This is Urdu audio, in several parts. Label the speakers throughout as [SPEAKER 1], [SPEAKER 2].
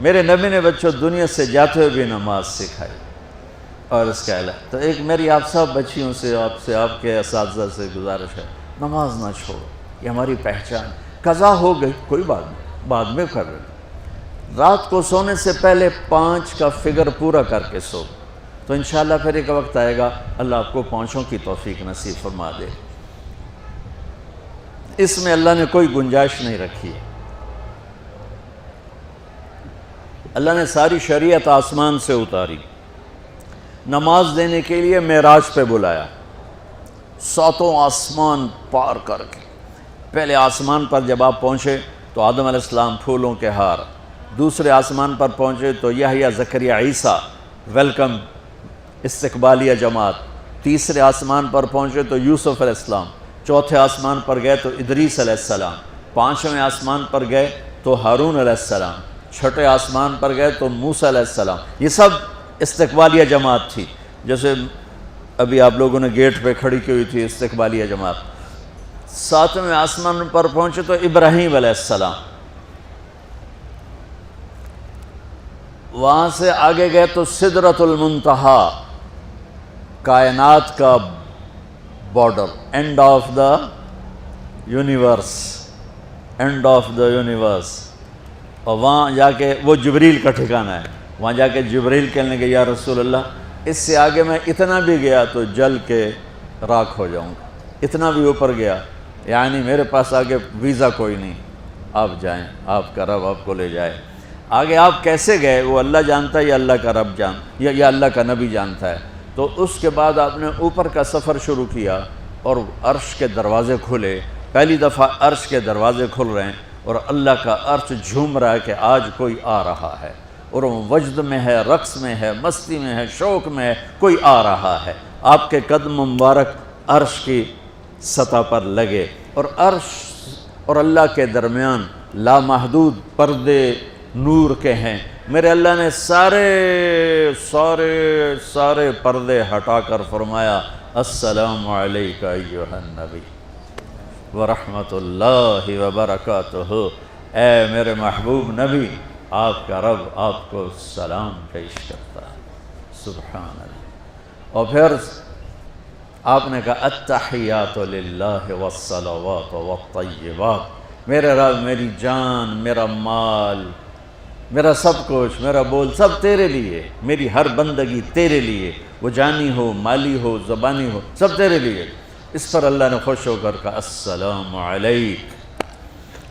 [SPEAKER 1] میرے نبی نے بچوں دنیا سے جاتے ہوئے بھی نماز سکھائی اور اس کا علاج. تو ایک میری آپ سب بچیوں سے آپ کے اساتذہ سے گزارش ہے، نماز نہ چھوڑو، یہ ہماری پہچان. قضا ہو گئی کوئی بات نہیں، بعد میں کر لیں. رات کو سونے سے پہلے 5 کا فگر پورا کر کے سو، تو انشاءاللہ پھر ایک وقت آئے گا اللہ آپ کو 5 کی توفیق نصیب فرما دے. اس میں اللہ نے کوئی گنجائش نہیں رکھی. اللہ نے ساری شریعت آسمان سے اتاری، نماز دینے کے لیے معراج پہ بلایا، 7 آسمان پار کر کے. پہلے آسمان پر جب آپ پہنچے تو آدم علیہ السلام پھولوں کے ہار، دوسرے آسمان پر پہنچے تو یحییٰ زکریا عیسیٰ ویلکم استقبالیہ جماعت، تیسرے آسمان پر پہنچے تو یوسف علیہ السلام، چوتھے آسمان پر گئے تو ادریس علیہ السلام، 5ویں آسمان پر گئے تو ہارون علیہ السلام، 6ٹھے آسمان پر گئے تو موسیٰ علیہ السلام. یہ سب استقبالیہ جماعت تھی. جیسے ابھی آپ لوگوں نے گیٹ پہ کھڑی کی ہوئی تھی استقبالیہ جماعت. 7ویں آسمان پر پہنچے تو ابراہیم علیہ السلام، وہاں سے آگے گئے تو سدرۃ المنتہا، کائنات کا border, and of the universe, and of the universe. اور وہاں جا کے وہ جبریل کا ٹھکانہ ہے، وہاں جا کے جبریل کہنے کہ یا رسول اللہ اس سے آگے میں اتنا بھی گیا تو جل کے راکھ ہو جاؤں گا، اتنا بھی اوپر گیا یعنی میرے پاس آگے ویزا کوئی نہیں، آپ جائیں، آپ کا رب آپ کو لے جائے. آگے آپ کیسے گئے وہ اللہ جانتا ہے یا اللہ کا رب یا اللہ کا نبی جانتا ہے. تو اس کے بعد آپ نے اوپر کا سفر شروع کیا اور عرش کے دروازے کھلے. پہلی دفعہ عرش کے دروازے کھل رہے ہیں اور اللہ کا عرش جھوم رہا ہے کہ آج کوئی آ رہا ہے، اور وہ وجد میں ہے، رقص میں ہے، مستی میں ہے، شوق میں ہے، کوئی آ رہا ہے. آپ کے قدم مبارک عرش کی سطح پر لگے اور عرش اور اللہ کے درمیان لامحدود پردے نور کے ہیں. میرے اللہ نے سارے پردے ہٹا کر فرمایا السلام علیکہ ایھا النبی ورحمۃ اللہ وبرکاتہ. اے میرے محبوب نبی، آپ کا رب آپ کو سلام پیش کرتا ہے. سبحان اللہ. اور پھر آپ نے کہا التحیات للہ والصلوات والطیبات. میرے رب، میری جان، میرا مال، میرا سب کچھ، میرا بول سب تیرے لیے، میری ہر بندگی تیرے لیے، وہ جانی ہو، مالی ہو، زبانی ہو، سب تیرے لیے. اس پر اللہ نے خوش ہو کر کہا السلام علیک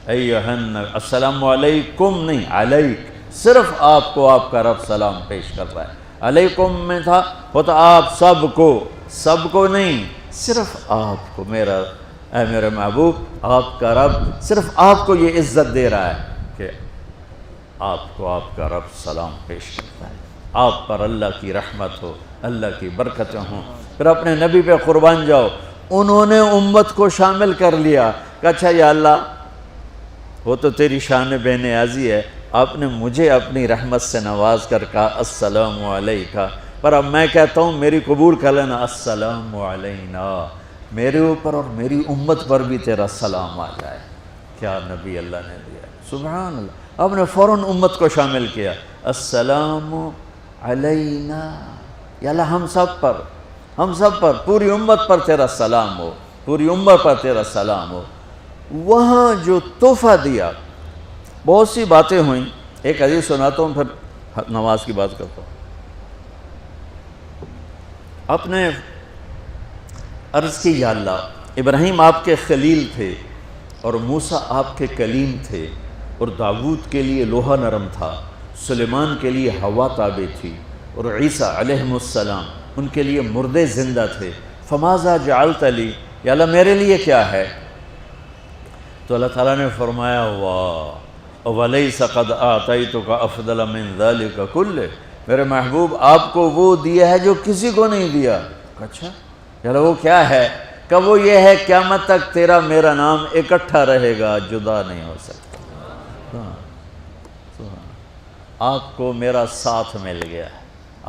[SPEAKER 1] ایھا النبی. السلام علیکم نہیں، علیک. صرف آپ کو آپ کا رب سلام پیش کر رہا ہے. علیکم میں تھا ہوتا آپ سب کو نہیں، صرف آپ کو. اے میرے محبوب، آپ کا رب صرف آپ کو یہ عزت دے رہا ہے کہ آپ کو آپ کا رب سلام پیش کرتا ہے. آپ پر اللہ کی رحمت ہو، اللہ کی برکتیں ہوں. پھر اپنے نبی پہ قربان جاؤ. انہوں نے امت کو شامل کر لیا کہ اچھا یا اللہ وہ تو تیری شان بے نیازی ہے، آپ نے مجھے اپنی رحمت سے نواز کر کہا السلام علیکہ، پر اب میں کہتا ہوں میری قبول کر لینا السلام علینا، میرے اوپر اور میری امت پر بھی تیرا سلام آ جائے. کیا نبی اللہ نے دیا، سبحان اللہ. آپ نے فوراً امت کو شامل کیا. السلام علینا، یا اللہ ہم سب پر پوری امت پر تیرا سلام ہو، پوری امت پر تیرا سلام ہو. وہاں جو تحفہ دیا، بہت سی باتیں ہوئیں. ایک حدیث سناتا ہوں پھر نماز کی بات کرتا ہوں. آپ نے عرض کی یا اللہ ابراہیم آپ کے خلیل تھے اور موسیٰ آپ کے کلیم تھے، اور داؤد کے لیے لوہا نرم تھا، سلیمان کے لیے ہوا تابع تھی، اور عیسیٰ علیہ السلام ان کے لیے مردے زندہ تھے. فماذا جعلت لی، یا اللہ میرے لیے کیا ہے؟ تو اللہ تعالیٰ نے فرمایا واہ ولیس قد آتیتک افضل من ذلک کلہ. میرے محبوب آپ کو وہ دیا ہے جو کسی کو نہیں دیا. اچھا یا اللہ وہ کیا ہے؟ کہ وہ یہ ہے قیامت تک تیرا میرا نام اکٹھا رہے گا، جدا نہیں ہو سکتا. آپ کو میرا ساتھ مل گیا،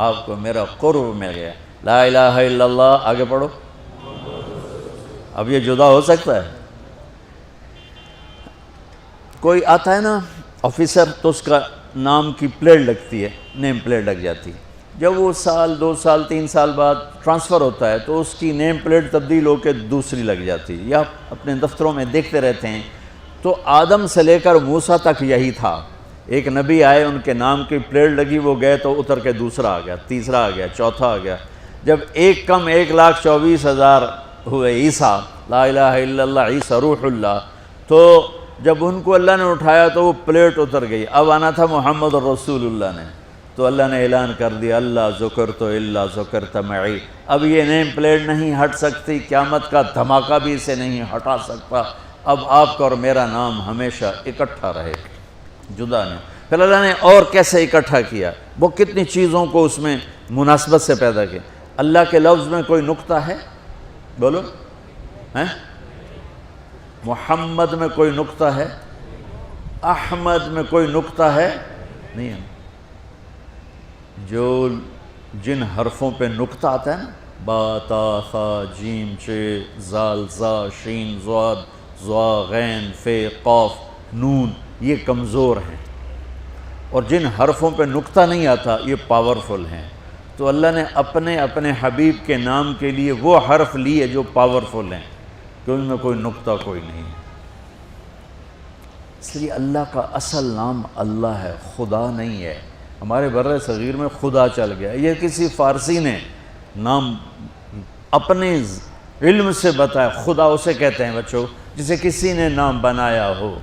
[SPEAKER 1] آپ کو میرا قرب مل گیا. لا الہ الا اللہ، آگے پڑھو. اب یہ جدا ہو سکتا ہے؟ کوئی آتا ہے نا آفیسر، تو اس کا نام کی پلیٹ لگتی ہے، نیم پلیٹ لگ جاتی ہے۔ جب وہ سال 2 سال 3 سال بعد ٹرانسفر ہوتا ہے تو اس کی نیم پلیٹ تبدیل ہو کے دوسری لگ جاتی ہے، یا اپنے دفتروں میں دیکھتے رہتے ہیں۔ تو آدم سے لے کر موسیٰ تک یہی تھا، ایک نبی آئے، ان کے نام کی پلیٹ لگی، وہ گئے تو اتر کے دوسرا آ گیا، تیسرا آ گیا، چوتھا آ گیا۔ جب ایک کم 1,24,000 ہوئے عیسیٰ، لا الہ الا اللہ عیسیٰ روح اللہ، تو جب ان کو اللہ نے اٹھایا تو وہ پلیٹ اتر گئی۔ اب آنا تھا محمد رسول اللہ نے، تو اللہ نے اعلان کر دیا اللہ ذکرت الا ذکرت معی، اب یہ نیم پلیٹ نہیں ہٹ سکتی، قیامت کا دھماکہ بھی اسے نہیں ہٹا سکتا، اب آپ کا اور میرا نام ہمیشہ اکٹھا رہے، جدا نہیں۔ پھر اللہ نے اور کیسے اکٹھا کیا، وہ کتنی چیزوں کو اس میں مناسبت سے پیدا کیا۔ اللہ کے لفظ میں کوئی نقطہ ہے؟ بولو ہیں؟ محمد میں کوئی نقطہ ہے؟ احمد میں کوئی نقطہ ہے؟ نہیں ہے۔ جو جن حرفوں پہ نقطہ آتا ہے نا، با تا ثا جیم چ زال زا شین ضاد ضا غین فے قاف نون، یہ کمزور ہیں، اور جن حرفوں پہ نقطہ نہیں آتا یہ پاورفل ہیں۔ تو اللہ نے اپنے حبیب کے نام کے لیے وہ حرف لیے جو پاورفل ہیں، کہ ان میں کوئی نقطہ کوئی نہیں ہے۔ اس لیے اللہ کا اصل نام اللہ ہے، خدا نہیں ہے۔ ہمارے بر صغیر میں خدا چل گیا، یہ کسی فارسی نے نام اپنے علم سے بتایا، خدا اسے کہتے ہیں بچوں جسے کسی نے نام بنایا ہو،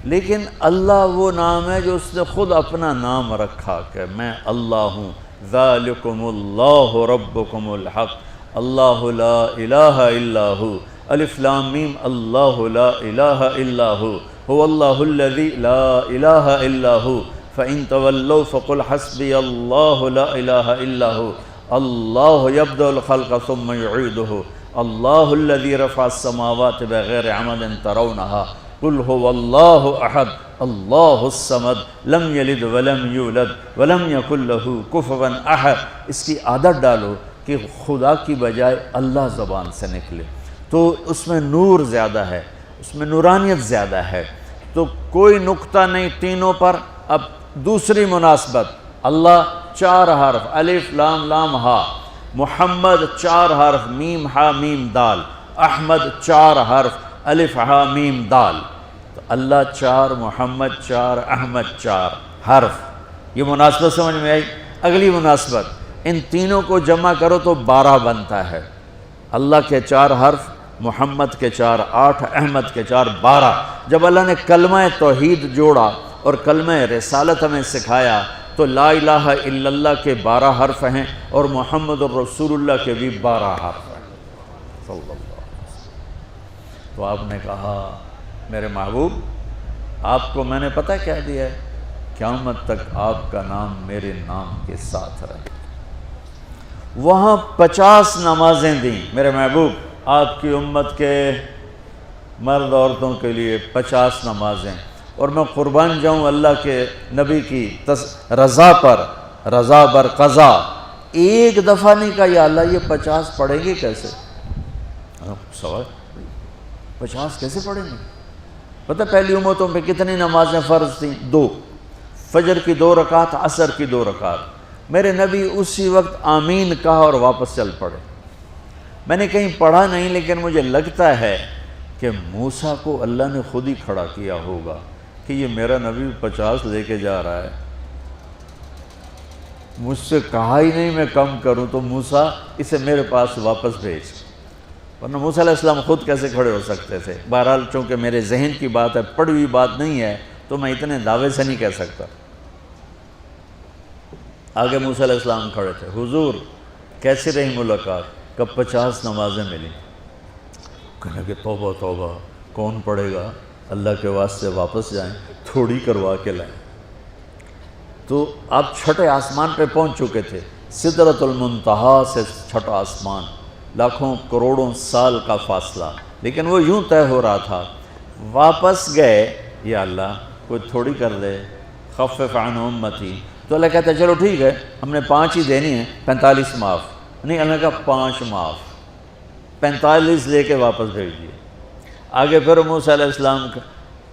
[SPEAKER 1] لیکن اللہ وہ نام ہے جو اس نے خود اپنا نام رکھا کہ میں اللہ ہوں، ذالکم اللہ ربکم الحق، اللہ لا الہ الا ہو، الف لام میم اللہ لا الہ الا ہو، هو اللہ الذی لا الہ الا ہو، فَإِن تَوَلَّوْا فَقُلْ حَسْبِيَ اللَّهُ لَا إِلَهَ إِلَّا هُوَ اللَّهُ يَبْدَأُ الْخَلْقَ ثُمَّ يُعِيدُهُ اللَّهُ الَّذِي رَفَعَ السَّمَاوَاتِ بِغَيْرِ عَمَدٍ تَرَوْنَهَا قُلْ هُوَ اللَّهُ أَحَدٌ اللَّهُ الصَّمَدُ لَمْ يَلِدْ وَلَمْ يُولَدْ وَلَمْ يَكُنْ لَهُ كُفُوًا أَحَدٌ۔ اس کی عادت ڈالو کہ خدا کی بجائے اللہ زبان سے نکلے، تو اس میں نور زیادہ ہے، اس میں نورانیت زیادہ ہے۔ تو کوئی نقطہ نہیں تینوں پر۔ اب دوسری مناسبت، اللہ 4 حرف، الف لام لام ہا، محمد 4 حرف، میم ہا میم دال، احمد 4 حرف، الف ہا میم دال، تو اللہ 4، محمد 4، احمد 4 حرف۔ یہ مناسبت سمجھ میں آئی؟ اگلی مناسبت، ان تینوں کو جمع کرو تو 12 بنتا ہے۔ اللہ کے 4 حرف، محمد کے 4 8، احمد کے 4 12۔ جب اللہ نے کلمہ توحید جوڑا اور کلمہ رسالت ہمیں سکھایا تو لا الہ الا اللہ کے 12 حرف ہیں اور محمد الرسول اللہ کے بھی 12 حرف ہیں صلی اللہ علیہ وسلم۔ تو آپ نے کہا میرے محبوب آپ کو میں نے پتہ کیا دیا ہے؟ قیامت تک آپ کا نام میرے نام کے ساتھ رہے۔ وہاں 50 نمازیں دیں میرے محبوب، آپ کی امت کے مرد عورتوں کے لیے 50 نمازیں، اور میں قربان جاؤں اللہ کے نبی کی رضا پر، رضا بر قضا، ایک دفعہ نہیں کہا یا اللہ یہ 50 پڑھیں گے کیسے؟ سوال 50 کیسے پڑھیں گے؟ پتہ پہلی امتوں پہ کتنی نمازیں فرض تھیں؟ 2، فجر کی 2 رکعت، عصر کی 2 رکعت۔ میرے نبی اسی وقت آمین کہا اور واپس چل پڑے۔ میں نے کہیں پڑھا نہیں، لیکن مجھے لگتا ہے کہ موسیٰ کو اللہ نے خود ہی کھڑا کیا ہوگا کہ یہ میرا نبی 50 لے کے جا رہا ہے، مجھ سے کہا ہی نہیں میں کم کروں، تو موسیٰ اسے میرے پاس واپس بھیج۔ ورنہ موسیٰ علیہ السلام خود کیسے کھڑے ہو سکتے تھے؟ بہرحال چونکہ میرے ذہن کی بات ہے، پڑھی ہوئی بات نہیں ہے، تو میں اتنے دعوے سے نہیں کہہ سکتا۔ آگے موسیٰ علیہ السلام کھڑے تھے، حضور کیسی رہی ملاقات؟ کب 50 نمازیں ملی؟ کہنے کہ توبہ توبہ، کون پڑھے گا؟ اللہ کے واسطے واپس جائیں، تھوڑی کروا کے لائیں۔ تو آپ چھٹے آسمان پہ پہنچ چکے تھے، سدرۃ المنتہا سے چھٹا آسمان، لاکھوں کروڑوں سال کا فاصلہ، لیکن وہ یوں طے ہو رہا تھا۔ واپس گئے، یا اللہ کوئی تھوڑی کر دے، خفف عن امتی، تو اللہ کہتا ہے چلو ٹھیک ہے، ہم نے 5 ہی دینی ہیں، 45 معاف نہیں۔ اللہ کا 5 معاف، 45 لے کے واپس بھیج دیے۔ آگے پھر موسیٰ علیہ السلام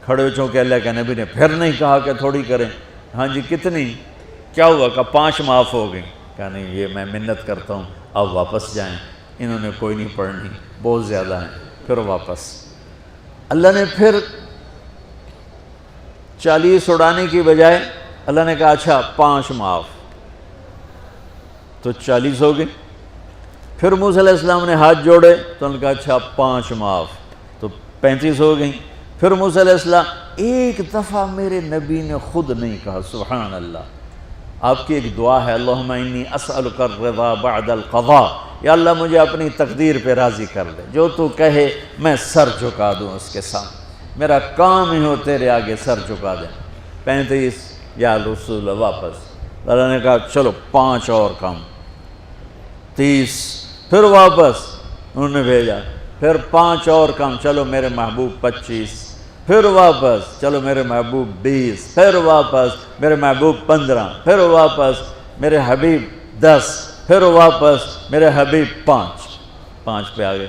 [SPEAKER 1] کھڑے، چونکہ اللہ کے نبی نے پھر نہیں کہا کہ تھوڑی کریں، ہاں جی کتنی؟ کیا ہوا؟ کہا 5 معاف ہو گئی۔ کہا نہیں یہ میں منت کرتا ہوں اب واپس جائیں، انہوں نے کوئی نہیں پڑھنی، بہت زیادہ ہیں۔ پھر واپس اللہ نے پھر 40 اڑانے کی بجائے اللہ نے کہا اچھا 5 معاف، تو 40 ہو گئے۔ پھر موسیٰ علیہ السلام نے ہاتھ جوڑے تو انہوں نے کہا اچھا 5 معاف، تو 35 ہو گئیں۔ پھر موسیٰ علیہ السلام ایک دفعہ میرے نبی نے خود نہیں کہا سبحان اللہ، آپ کی ایک دعا ہے اللہم انی اسألک الرضا بعد القضاء، یا اللہ مجھے اپنی تقدیر پہ راضی کر دے، جو تو کہے میں سر جھکا دوں اس کے سامنے، میرا کام ہی ہو تیرے آگے سر جھکا دیں۔ 35 یا رسول واپس، اللہ نے کہا چلو 5 اور کم، 30، پھر واپس انہوں نے بھیجا، پھر 5 اور کم، چلو میرے محبوب 25، پھر واپس چلو میرے محبوب 20، پھر واپس میرے محبوب 15، پھر واپس میرے حبیب 10، پھر واپس میرے حبیب 5 پہ آگئے۔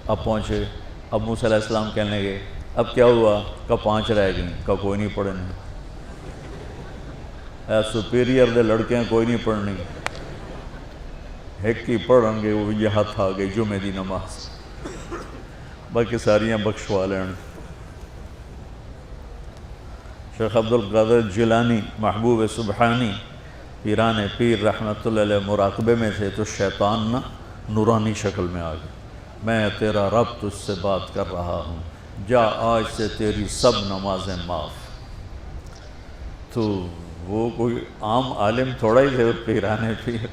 [SPEAKER 1] اب پہنچے، اب موسیٰ علیہ السلام کہنے لگے اب کیا ہوا؟ کہا 5 رہ گئیں، کہا کوئی نہیں پڑھنے، سپیریئر دے لڑکے ہیں کوئی نہیں پڑھنی، ایک ہی پڑھیں گے وہ یہ ہاتھ آ گئی جمعے دی نماز، باقی ساریاں بخشوا لین۔ شیخ عبدالقادر جیلانی محبوب سبحانی پیران پیر رحمۃ اللہ علیہ مراقبے میں تھے تو شیطان نا نورانی شکل میں آ گیا، میں تیرا رب تجھ سے بات کر رہا ہوں، جا آج سے تیری سب نمازیں معاف۔ تو وہ کوئی عام عالم تھوڑا ہی تھے پیران پیر،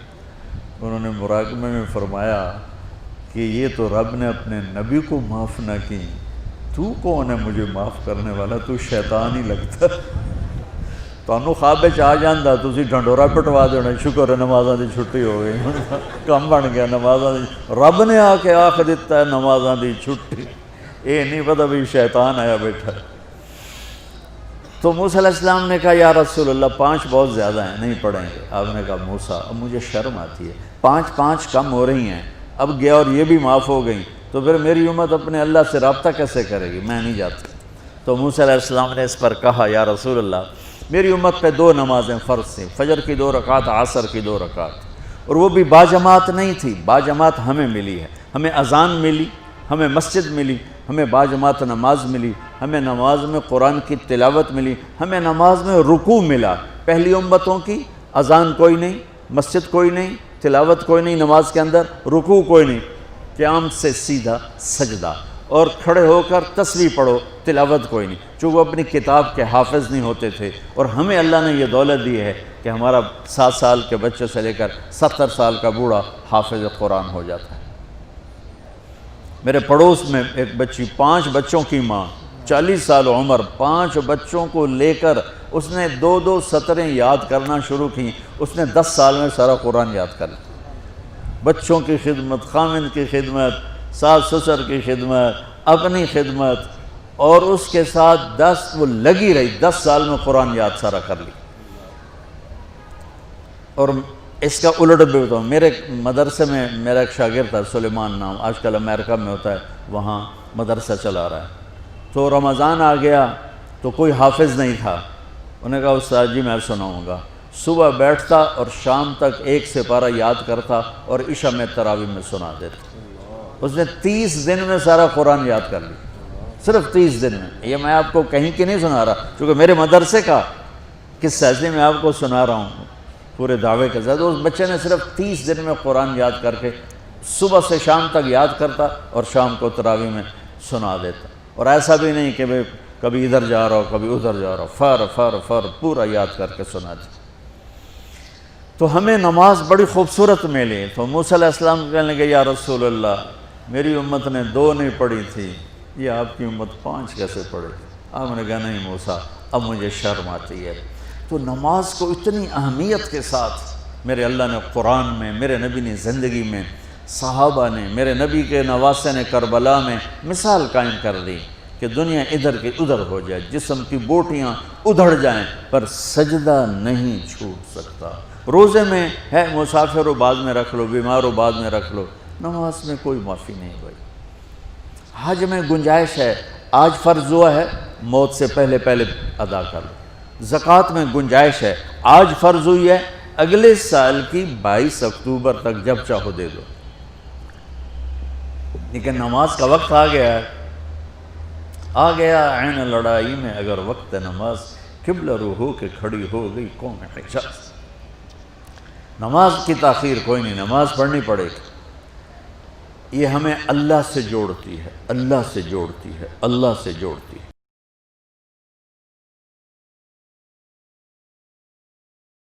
[SPEAKER 1] انہوں نے مراقبے میں فرمایا کہ یہ تو رب نے اپنے نبی کو معاف نہ کی، تو کون ہے مجھے معاف کرنے والا؟ تو شیطان ہی لگتا، تانوں خواب وچ آ جاندا تسی ڈھنڈورا پٹوا دینا، شکر ہے نمازاں دی چھٹی ہو گئی، کم بن گیا نمازاں دی، رب نے آ کے آکھ دیتا ہے نمازاں دی چھٹی، یہ نہیں پتہ بھی شیطان آیا بیٹھا۔ تو موسیٰ علیہ السلام نے کہا یا رسول اللہ 5 بہت زیادہ ہیں، نہیں پڑھیں گے۔ آپ نے کہا موسیٰ اب مجھے شرم آتی ہے، 5 کم ہو رہی ہیں، اب گیا اور یہ بھی معاف ہو گئیں، تو پھر میری امت اپنے اللہ سے رابطہ کیسے کرے گی؟ میں نہیں جاتا۔ تو موسیٰ علیہ السلام نے اس پر کہا یا رسول اللہ میری امت پہ 2 نمازیں فرض تھیں، فجر کی 2 رکعت، عصر کی 2 رکعت، اور وہ بھی باجماعت نہیں تھی، باجماعت ہمیں ملی ہے، ہمیں اذان ملی، ہمیں مسجد ملی، ہمیں باجماعت نماز ملی، ہمیں نماز میں قرآن کی تلاوت ملی، ہمیں نماز میں رکوع ملا۔ پہلی امتوں کی اذان کوئی نہیں، مسجد کوئی نہیں، تلاوت کوئی نہیں، نماز کے اندر رکوع کوئی نہیں، قیام سے سیدھا سجدہ، اور کھڑے ہو کر تسبیح پڑھو، تلاوت کوئی نہیں، چونکہ وہ اپنی کتاب کے حافظ نہیں ہوتے تھے۔ اور ہمیں اللہ نے یہ دولت دی ہے کہ ہمارا 7 سال کے بچے سے لے کر 70 سال کا بوڑھا حافظ قرآن ہو جاتا ہے۔ میرے پڑوس میں ایک بچی، 5 بچوں کی ماں، 40 سال عمر، 5 بچوں کو لے کر اس نے 2 سطریں یاد کرنا شروع کی، اس نے 10 سال میں سارا قرآن یاد کر لیا۔ بچوں کی خدمت، خامند کی خدمت، ساس سسر کی خدمت، اپنی خدمت، اور اس کے ساتھ وہ لگی رہی، 10 سال میں قرآن یاد سارا کر لی۔ اور اس کا الٹ بھی بتاؤں، میرے مدرسے میں میرا ایک شاگرد تھا سلیمان نام، آج کل امریکہ میں ہوتا ہے، وہاں مدرسہ چلا رہا ہے۔ تو رمضان آ گیا تو کوئی حافظ نہیں تھا، انہوں نے کہا استاد جی میں سناؤں گا۔ صبح بیٹھتا اور شام تک 1 سپارہ یاد کرتا اور عشاء میں تراویح میں سنا دیتا۔ اس نے 30 دن میں سارا قرآن یاد کر لیا، صرف 30 دن میں۔ یہ میں آپ کو کہیں کی نہیں سنا رہا، چونکہ میرے مدرسے کا قصہ ہے، میں آپ کو سنا رہا ہوں پورے دعوے کے ساتھ۔ اس بچے نے صرف 30 دن میں قرآن یاد کر کے صبح سے شام تک یاد کرتا اور شام کو تراویح میں سنا دیتا، اور ایسا بھی نہیں کہ کبھی ادھر جا رہا ہو کبھی ادھر جا رہا ہو، فر پورا یاد کر کے سنا دیتا۔ تو ہمیں نماز بڑی خوبصورت ملی۔ تو موسیٰ علیہ السلام کہنے لگے یا رسول اللہ میری امت نے 2 نہیں پڑھی تھی، یہ آپ کی امت 5 کیسے پڑھے؟ آپ نے کہا نہیں موسیٰ اب مجھے شرم آتی ہے۔ تو نماز کو اتنی اہمیت کے ساتھ میرے اللہ نے قرآن میں، میرے نبی نے زندگی میں، صحابہ نے، میرے نبی کے نواسے نے کربلا میں مثال قائم کر دی کہ دنیا ادھر کی ادھر ہو جائے، جسم کی بوٹیاں ادھڑ جائیں پر سجدہ نہیں چھوٹ سکتا۔ روزے میں ہے مسافر ہو بعد میں رکھ لو، بیمار ہو بعد میں رکھ لو، نماز میں کوئی معافی نہیں بھائی۔ حج میں گنجائش ہے، آج فرض ہوا ہے موت سے پہلے ادا کر لو، زکوٰۃ میں گنجائش ہے، آج فرض ہوئی ہے، اگلے سال کی 22 اکتوبر تک جب چاہو دے دو، لیکن نماز کا وقت آ گیا ہے، آ گیا عین لڑائی میں اگر وقت نماز، قبلہ رو ہو کے کھڑی ہو گئی قوم حجاز۔ نماز کی تاخیر کوئی نہیں، نماز پڑھنی پڑے گی، یہ ہمیں اللہ سے جوڑتی ہے، اللہ سے جوڑتی ہے، اللہ سے جوڑتی ہے۔